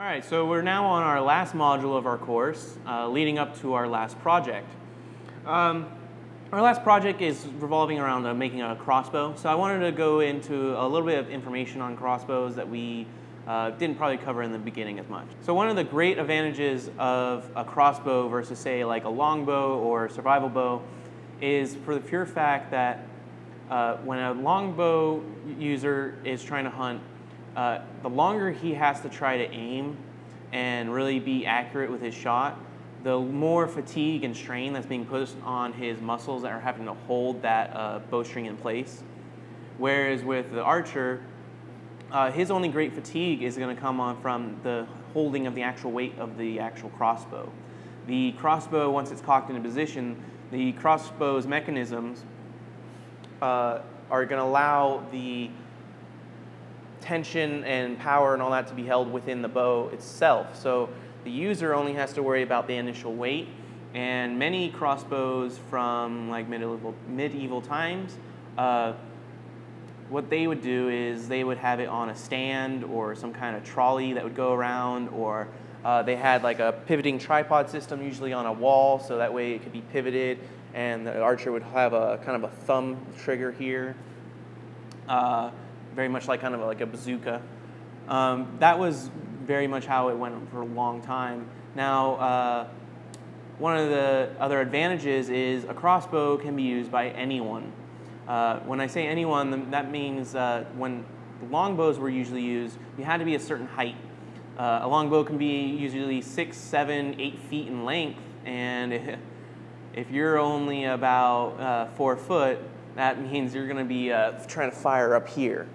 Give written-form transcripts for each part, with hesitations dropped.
All right, so we're now on our last module of our course, leading up to our last project. Our last project is revolving around making a crossbow. So I wanted to go into a little bit of information on crossbows that we didn't probably cover in the beginning as much. So one of the great advantages of a crossbow versus, say, like a longbow or a survival bow is for the pure fact that when a longbow user is trying to hunt, the longer he has to try to aim and really be accurate with his shot, the more fatigue and strain that's being put on his muscles that are having to hold that bowstring in place. Whereas with the archer, his only great fatigue is going to come on from the holding of the actual weight of the actual crossbow. The crossbow, once it's cocked into position, the crossbow's mechanisms are going to allow the tension and power and all that to be held within the bow itself. So the user only has to worry about the initial weight, and many crossbows from like medieval times, what they would do is they would have it on a stand or some kind of trolley that would go around, or they had like a pivoting tripod system usually on a wall, so that way it could be pivoted and the archer would have a kind of a thumb trigger here. Very much like kind of like a bazooka. That was very much how it went for a long time. Now, one of the other advantages is a crossbow can be used by anyone. When I say anyone, that means when longbows were usually used, you had to be a certain height. A longbow can be usually 6, 7, 8 feet in length, and if you're only about 4 foot, that means you're going to be trying to fire up here.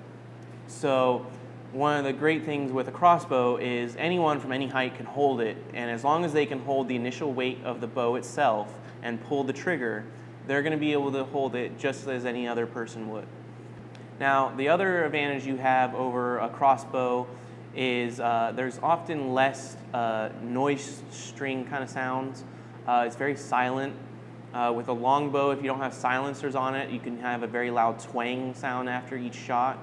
So one of the great things with a crossbow is anyone from any height can hold it, and as long as they can hold the initial weight of the bow itself and pull the trigger, they're going to be able to hold it just as any other person would. Now, the other advantage you have over a crossbow is there's often less noise string kind of sounds. It's very silent. With a longbow, if you don't have silencers on it, you can have a very loud twang sound after each shot.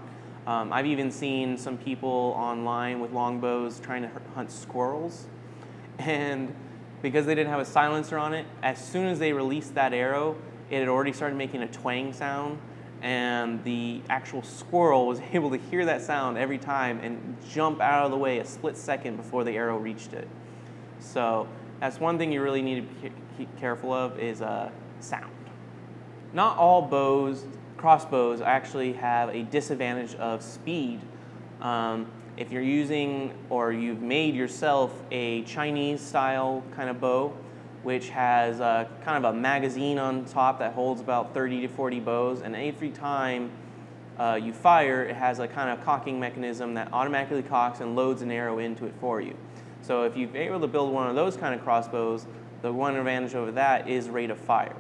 I've even seen some people online with longbows trying to hunt squirrels, and because they didn't have a silencer on it, as soon as they released that arrow, it had already started making a twang sound, and the actual squirrel was able to hear that sound every time and jump out of the way a split second before the arrow reached it. So that's one thing you really need to keep careful of is sound. Not all crossbows actually have a disadvantage of speed. If you're using or you've made yourself a Chinese style kind of bow, which has kind of a magazine on top that holds about 30 to 40 bows, and every time you fire, it has a kind of cocking mechanism that automatically cocks and loads an arrow into it for you. So if you're able to build one of those kind of crossbows, the one advantage over that is rate of fire.